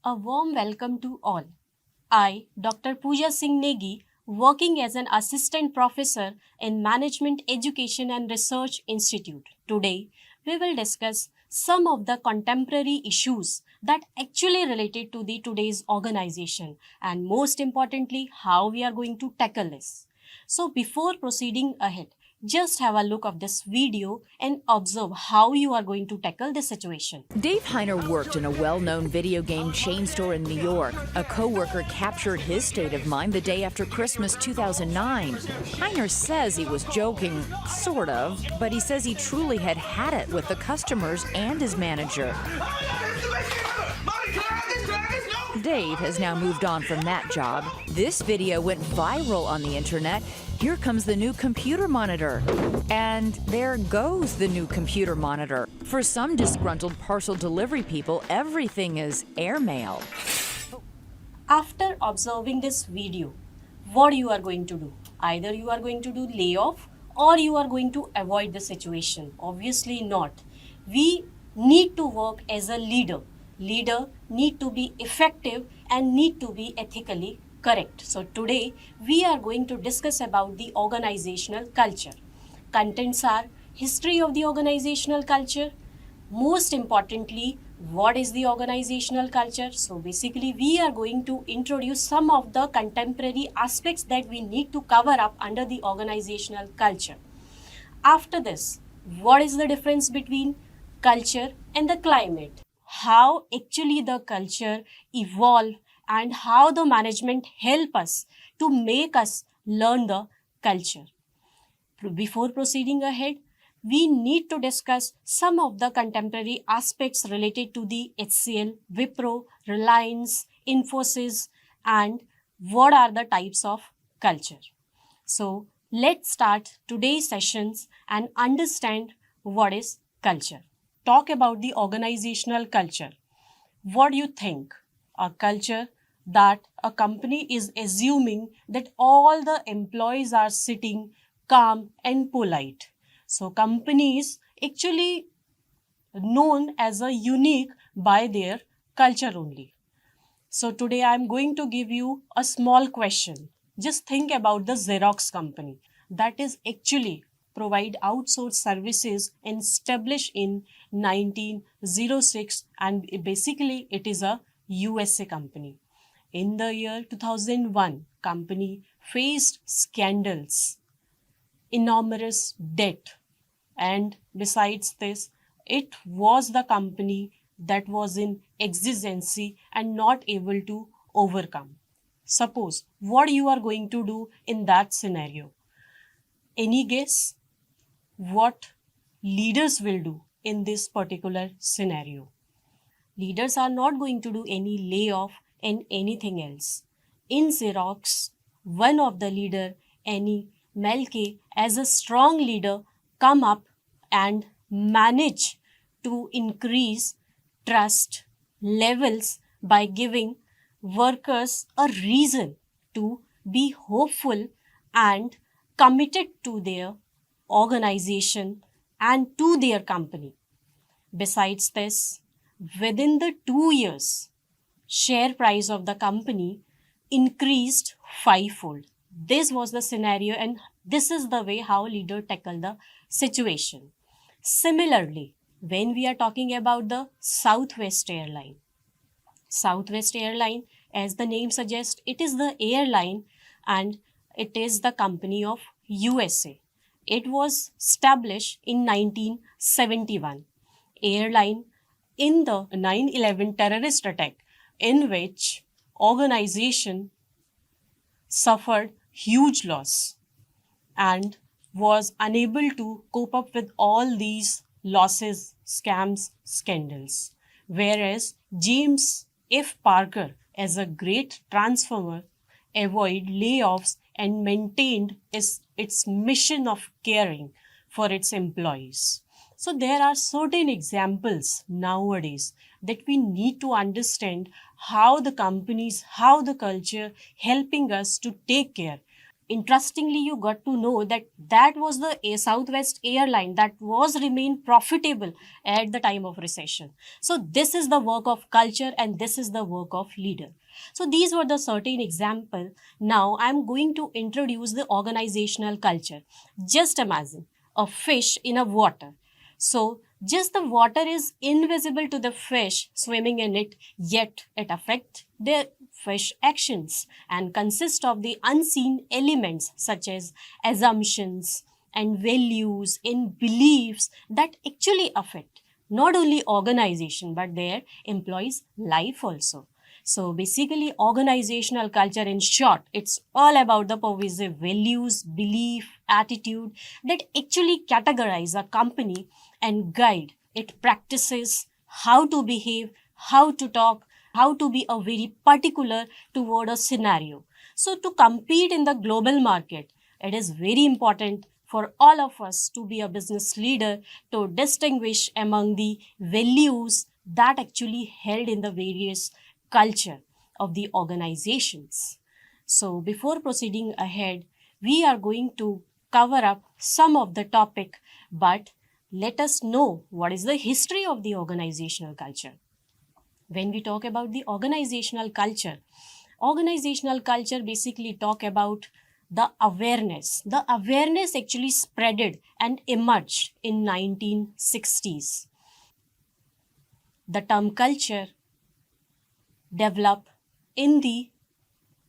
A warm welcome to all. I, Dr. Pooja Singh Negi, working as an assistant professor in Management Education and Research Institute. Today, we will discuss some of the contemporary issues that actually related to the today's organization and most importantly, how we are going to tackle this. So before proceeding ahead, just have a look of this video and observe how you are going to tackle this situation. Dave Heiner worked in a well-known video game chain store in New York. A coworker captured his state of mind the day after Christmas 2009. Heiner says he was joking, sort of, but he says he truly had it with the customers and his manager. Dave has now moved on from that job. This video went viral on the internet. Here comes the new computer monitor. And there goes the new computer monitor. For some disgruntled parcel delivery people, everything is airmail. After observing this video, what you are going to do? Either you are going to do layoff or you are going to avoid the situation. Obviously not. We need to work as a leader. Leader need to be effective and need to be ethically correct. So today we are going to discuss about the organizational culture. Contents are history of the organizational culture. Most importantly, what is the organizational culture? So basically we are going to introduce some of the contemporary aspects that we need to cover up under the organizational culture. After this, what is the difference between culture and the climate? How actually the culture evolve and how the management help us to make us learn the culture. Before proceeding ahead, we need to discuss some of the contemporary aspects related to the HCL, Wipro, Reliance, Infosys, and what are the types of culture. So let's start today's sessions and understand what is culture. Talk about the organizational culture. What do you think? A culture that a company is assuming that all the employees are sitting calm and polite. So companies actually known as a unique by their culture only. So today I am going to give you a small question. Just think about the Xerox company that is actually provide outsourced services and established in 1906 and basically it is a USA company. In the year 2001, company faced scandals, enormous debt, and besides this, it was the company that was in exigency and not able to overcome. Suppose what you are going to do in that scenario. Any guess what leaders will do in this particular scenario? Leaders are not going to do any layoff and anything else. In Xerox, one of the leader, Annie Melke, as a strong leader, come up and manage to increase trust levels by giving workers a reason to be hopeful and committed to their organization and to their company. Besides this, within the 2 years, share price of the company increased fivefold. This was the scenario and this is the way how leader tackle the situation. Similarly, when we are talking about the Southwest Airline, Southwest Airline, as the name suggests, it is the airline and it is the company of USA. It was established in 1971. Airline in the 9/11 terrorist attack in which organization suffered huge loss and was unable to cope up with all these losses, scams, scandals. Whereas James F. Parker, as a great transformer, avoided layoffs and maintained its mission of caring for its employees. So there are certain examples nowadays that we need to understand how the companies, how the culture helping us to take care interestingly, you got to know that that was the Southwest airline that was remained profitable at the time of recession. So this is the work of culture and this is the work of leader. So these were the certain example. Now I'm going to introduce the organizational culture. Just imagine a fish in a water. So just the water is invisible to the fish swimming in it, yet it affects the fish actions and consists of the unseen elements such as assumptions and values and beliefs that actually affect not only organization but their employees' life also. So basically, organizational culture in short, it's all about the pervasive values, belief, attitude that actually categorize a company and guide it practices how to behave, how to talk, how to be a very particular toward a scenario. So to compete in the global market, it is very important for all of us to be a business leader to distinguish among the values that actually held in the various culture of the organizations. So before proceeding ahead, we are going to cover up some of the topic, but let us know what is the history of the organizational culture. When we talk about the organizational culture basically talk about the awareness. The awareness actually spreaded and emerged in 1960s. The term culture developed in the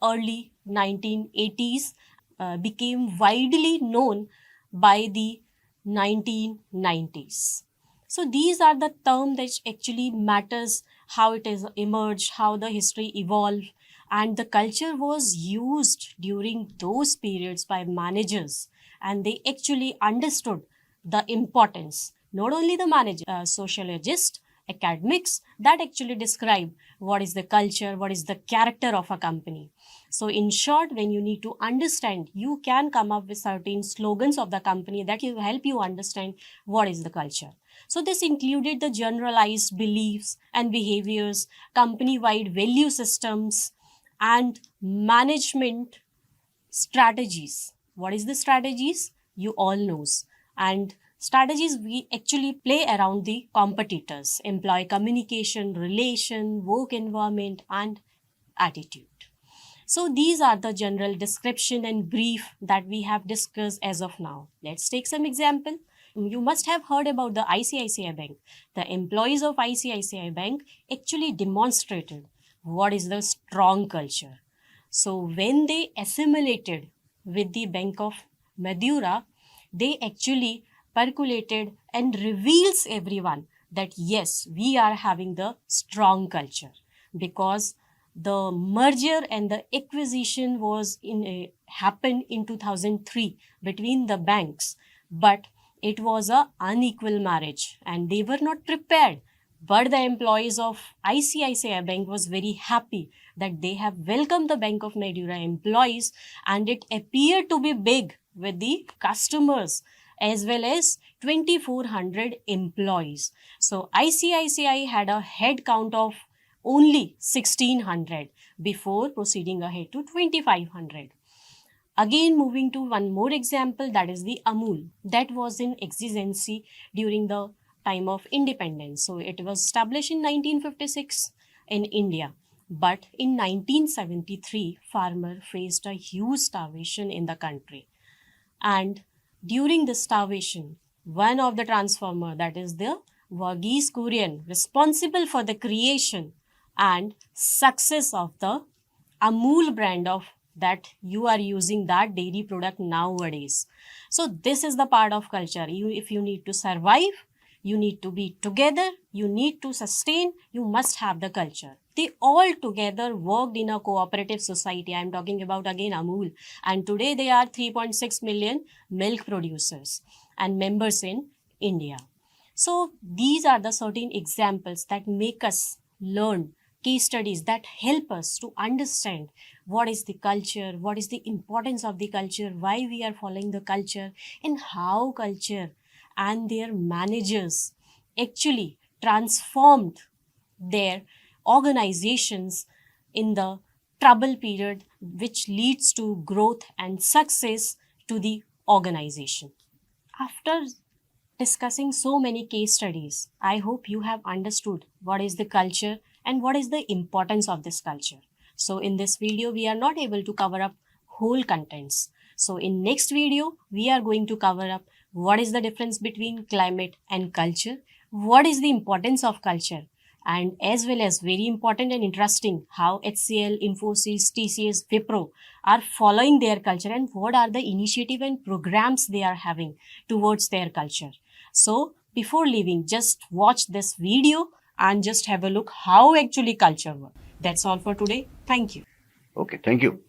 early 1980s and became widely known by the 1990s. So these are the terms that actually matters how it is emerged, how the history evolved, and the culture was used during those periods by managers, and they actually understood the importance. Not only the manager, sociologists, academics that actually describe what is the culture, what is the character of a company. So in short, when you need to understand, you can come up with certain slogans of the company that will help you understand what is the culture. So this included the generalized beliefs and behaviors, company-wide value systems, and management strategies. What is the strategies? You all knows. And strategies we actually play around the competitors, employee communication, relation, work environment, and attitude. So these are the general description and brief that we have discussed as of now. Let's take some example. You must have heard about the ICICI Bank. The employees of ICICI Bank actually demonstrated what is the strong culture. So when they assimilated with the Bank of Madura, they actually percolated and reveals everyone that yes, we are having the strong culture because the merger and the acquisition was happened in 2003 between the banks, but it was a unequal marriage and they were not prepared. But the employees of ICICI Bank was very happy that they have welcomed the Bank of Madura employees, and it appeared to be big with the customers as well as 2,400 employees. So ICICI had a head count of only 1,600 before proceeding ahead to 2,500. Again, moving to one more example, that is the Amul, that was in existence during the time of independence. So it was established in 1956 in India. But in 1973, farmer faced a huge starvation in the country. And during the starvation, one of the transformer, that is the Verghese Kurian, responsible for the creation and success of the Amul brand of that you are using that dairy product nowadays. So this is the part of culture. If you need to survive, you need to be together, you need to sustain, you must have the culture. They all together worked in a cooperative society. I'm talking about again Amul. And today they are 3.6 million milk producers and members in India. So these are the certain examples that make us learn, case studies that help us to understand what is the culture, what is the importance of the culture, why we are following the culture, and how culture and their managers actually transformed their organizations in the trouble period which leads to growth and success to the organization. After discussing so many case studies, I hope you have understood what is the culture and what is the importance of this culture. So in this video, we are not able to cover up whole contents. So in next video, we are going to cover up what is the difference between climate and culture, what is the importance of culture, and as well as very important and interesting how HCL, Infosys, TCS, Wipro are following their culture and what are the initiative and programs they are having towards their culture. So before leaving, just watch this video and just have a look how actually culture works. That's all for today. Thank you. Okay, thank you.